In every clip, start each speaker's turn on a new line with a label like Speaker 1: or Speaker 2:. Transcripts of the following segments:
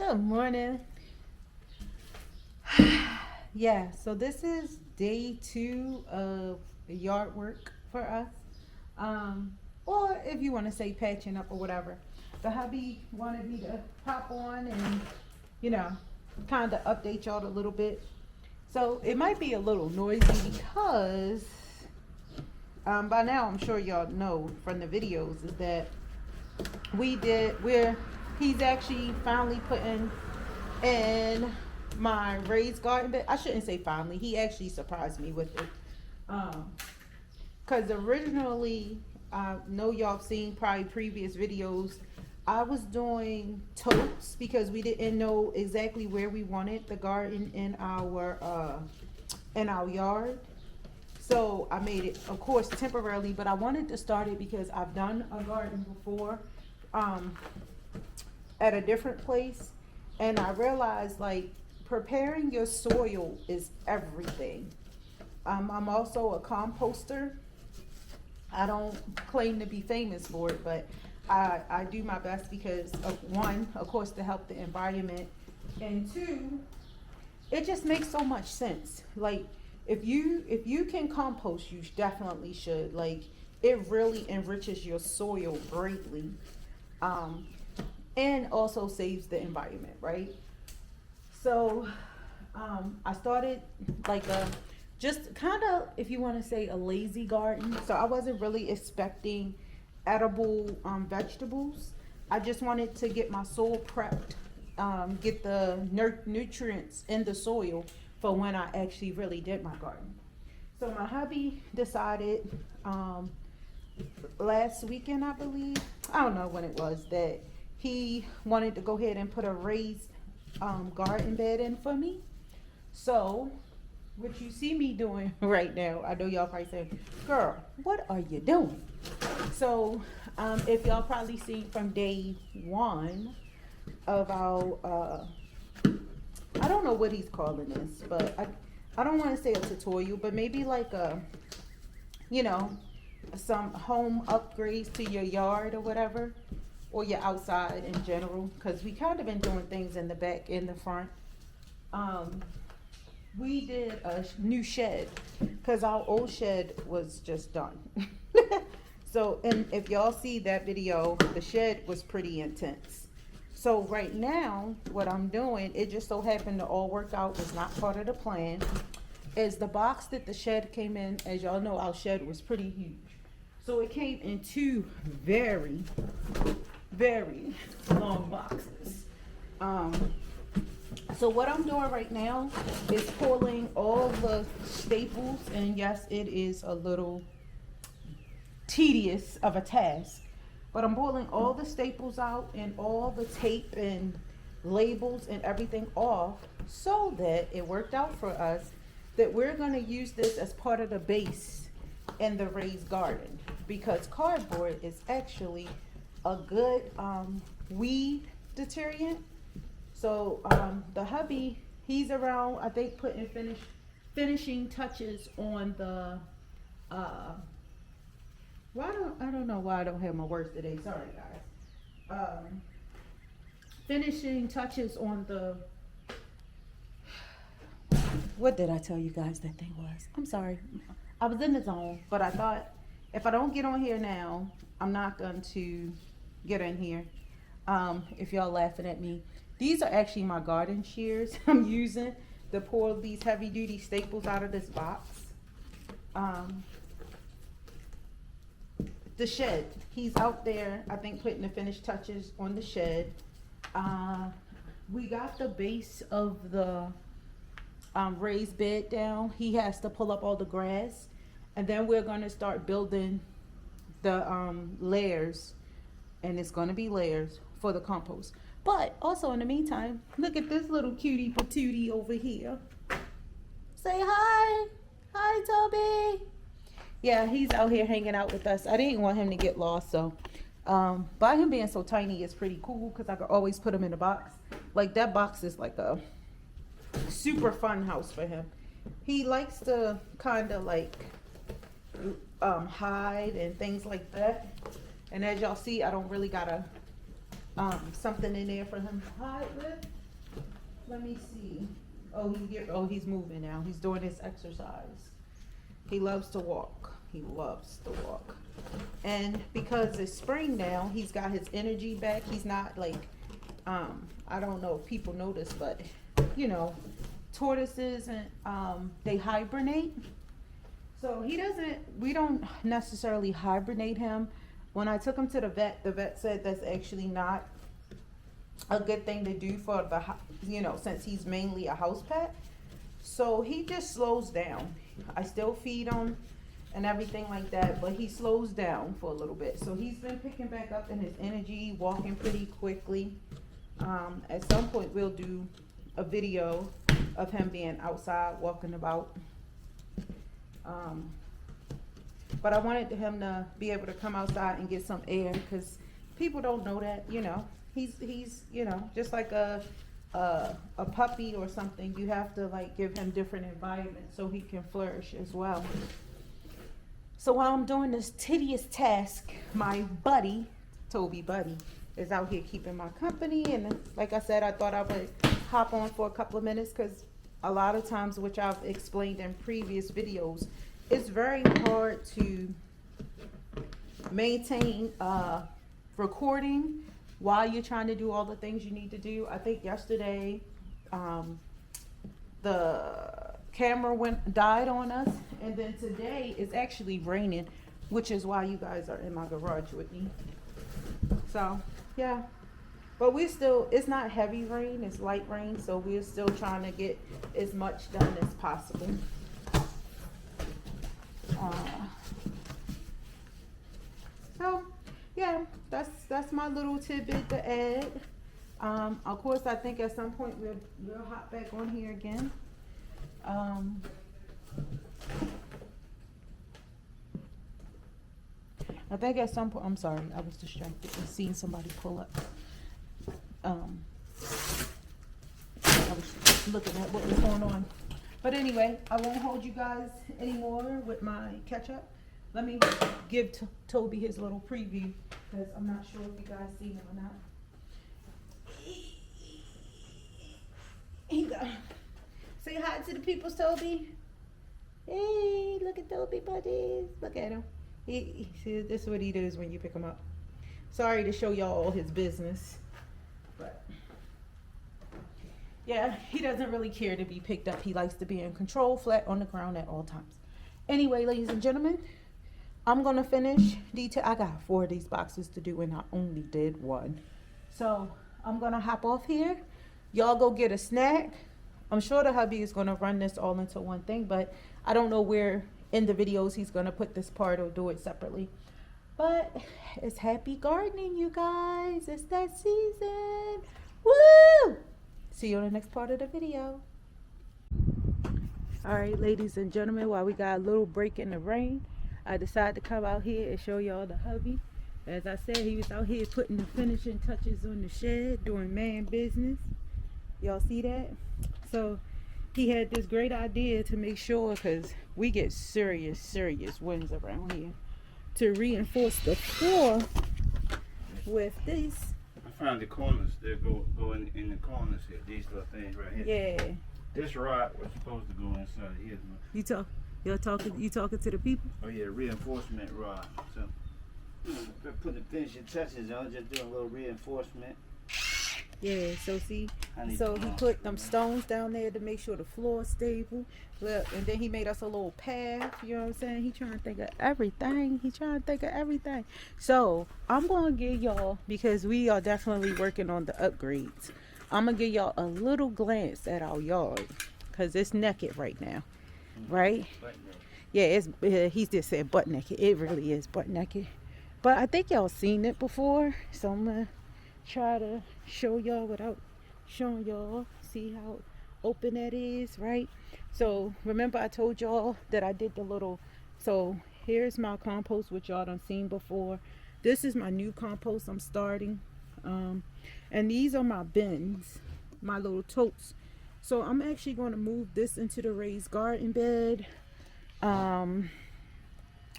Speaker 1: Good morning. Yeah, so this is day 2 of yard work for us. Or if you want to say patching up or whatever. The hubby wanted me to pop on and, you know, kind of update y'all a little bit. So it might be a little noisy because by now I'm sure y'all know from the videos is that he's actually finally putting in my raised garden bed. I shouldn't say finally. He actually surprised me with it. Cause originally, I know y'all have seen probably previous videos. I was doing totes because we didn't know exactly where we wanted the garden in our yard. So I made it, of course, temporarily, but I wanted to start it because I've done a garden before, at a different place, and I realized like preparing your soil is everything. I'm also a composter. I don't claim to be famous for it, but I do my best because of one, of course, to help the environment, and two, it just makes so much sense. Like if you can compost, you definitely should. Like it really enriches your soil greatly, and also saves the environment, right? So I started like a just kind of, if you want to say, a lazy garden. So I wasn't really expecting edible vegetables. I just wanted to get my soil prepped, get the nutrients in the soil for when I actually really did my garden. So my hubby decided last weekend, I believe, I don't know when it was, that he wanted to go ahead and put a raised garden bed in for me. So what you see me doing right now, I know y'all probably saying, girl, what are you doing? So if y'all probably seen from day 1 of our I don't know what he's calling this, but I don't want to say a tutorial, but maybe like a, you know, some home upgrades to your yard or whatever, or your outside in general, because we kind of been doing things in the back, in the front. We did a new shed because our old shed was just done. So, and if y'all see that video, the shed was pretty intense. So right now, what I'm doing, it just so happened to all work out, was not part of the plan, is the box that the shed came in. As y'all know, our shed was pretty huge. So it came in 2 very, very long boxes. So what I'm doing right now is pulling all the staples, and yes, it is a little tedious of a task, but I'm pulling all the staples out and all the tape and labels and everything off, so that it worked out for us that we're going to use this as part of the base in the raised garden, because cardboard is actually a good weed deterrent. So the hubby, he's around, I think, putting finishing touches on the I don't know why I don't have my words today. Sorry, guys. Finishing touches on the, what did I tell you guys that thing was? I'm sorry. I was in the zone, but I thought if I don't get on here now, I'm not going to get in here. If y'all laughing at me. These are actually my garden shears I'm using to pull these heavy duty staples out of this box. The shed, he's out there, I think, putting the finished touches on the shed. We got the base of the raised bed down. He has to pull up all the grass, and then we're going to start building the layers, and it's going to be layers for the compost. But also in the meantime, look at this little cutie patootie over here. Say hi. Hi, Toby. Yeah, he's out here hanging out with us. I didn't want him to get lost, so by him being so tiny, it's pretty cool because I could always put him in a box. Like that box is like a super fun house for him. He likes to kind of like hide and things like that. And as y'all see, I don't really got a something in there for him to hide with. let me see. He's moving now. He's doing his exercise. He loves to walk. He loves to walk. And because it's spring now, he's got his energy back. He's not like, I don't know if people notice, but you know, tortoises and they hibernate. So we don't necessarily hibernate him. When I took him to the vet said that's actually not a good thing to do for the, you know, since he's mainly a house pet. So he just slows down. I still feed him and everything like that, but he slows down for a little bit. So he's been picking back up in his energy, walking pretty quickly. At some point we'll do a video of him being outside walking about. But I wanted him to be able to come outside and get some air, because people don't know that, you know. He's you know, just like a puppy or something. You have to like give him different environments so he can flourish as well. So while I'm doing this tedious task, my buddy, Toby Buddy, is out here keeping my company. And like I said, I thought I would hop on for a couple of minutes, because a lot of times, which I've explained in previous videos, it's very hard to maintain recording while you're trying to do all the things you need to do. I think yesterday the camera died on us, and then today it's actually raining, which is why you guys are in my garage with me. So yeah, but it's not heavy rain, it's light rain, so we're still trying to get as much done as possible. So yeah, that's my little tidbit to add. Of course, I think at some point we'll hop back on here again. I think at some point, I'm sorry, I was distracted and seeing somebody pull up. I was looking at what was going on. But anyway, I won't hold you guys anymore with my catch up. Let me give Toby his little preview, because I'm not sure if you guys seen him or not. Here you go. Say hi to the people, Toby. Hey, look at Toby buddies. Look at him. See, this is what he does when you pick him up. Sorry to show y'all all his business, but yeah, he doesn't really care to be picked up. He likes to be in control, flat on the ground at all times. Anyway, ladies and gentlemen, I'm gonna finish detail. I got 4 of these boxes to do, and I only did 1. So I'm gonna hop off here. Y'all go get a snack. I'm sure the hubby is gonna run this all into one thing, but I don't know where in the videos he's gonna put this part or do it separately. But it's happy gardening, you guys. It's that season. Woo! See you on the next part of the video. All right, ladies and gentlemen, while we got a little break in the rain, I decided to come out here and show y'all the hubby. As I said, he was out here putting the finishing touches on the shed, doing man business. Y'all see that? So he had this great idea to make sure, because we get serious winds around here, to reinforce the floor with this.
Speaker 2: I found the corners. They go in the corners here. These little things right here.
Speaker 1: Yeah.
Speaker 2: This rod was supposed to go inside here.
Speaker 1: You talking to the people?
Speaker 2: Oh yeah, reinforcement rod. So putting the finishing touches on, just doing a little reinforcement.
Speaker 1: Yeah, so see, so he put them stones down there to make sure the floor is stable. Look, and then he made us a little path, you know what I'm saying? He trying to think of everything. So I'm going to give y'all, because we are definitely working on the upgrades, I'm going to give y'all a little glance at our yard, because it's naked right now, right? Yeah, he just said butt naked. It really is butt naked. But I think y'all seen it before, so I'm going to try to show y'all without showing y'all. See how open that is, right? So remember I told y'all that I did the little, so here's my compost, which y'all done seen before. This is my new compost I'm starting, and these are my bins, my little totes. So I'm actually going to move this into the raised garden bed.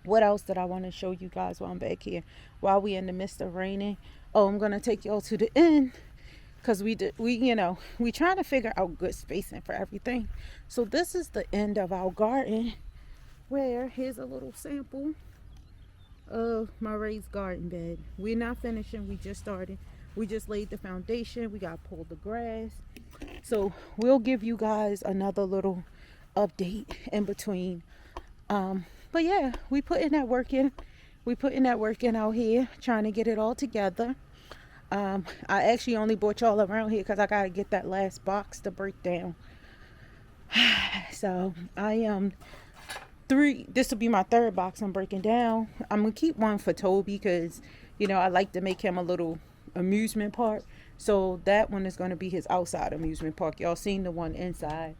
Speaker 1: What else did I want to show you guys while I'm back here, while we in the midst of raining? Oh, I'm going to take y'all to the end because we trying to figure out good spacing for everything. So this is the end of our garden, where here's a little sample of my raised garden bed. We're not finishing, we just started. We just laid the foundation. We got to pull the grass. So we'll give you guys another little update in between. But yeah, we putting that work in. We putting that work in out here, trying to get it all together. I actually only brought y'all around here because I got to get that last box to break down. So this will be my third box I'm breaking down. I'm gonna keep one for Toby because I like to make him a little amusement park. So that one is going to be his outside amusement park. Y'all seen the one inside.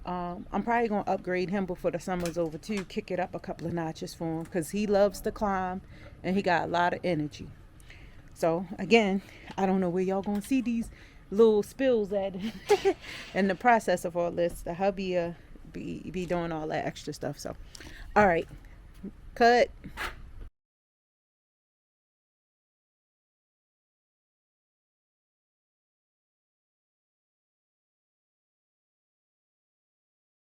Speaker 1: I'm probably going to upgrade him before the summer's over too, kick it up a couple of notches for him because he loves to climb and he got a lot of energy. So again, I don't know where y'all going to see these little spills at in the process of all this. The hubby be doing all that extra stuff. So all right, cut.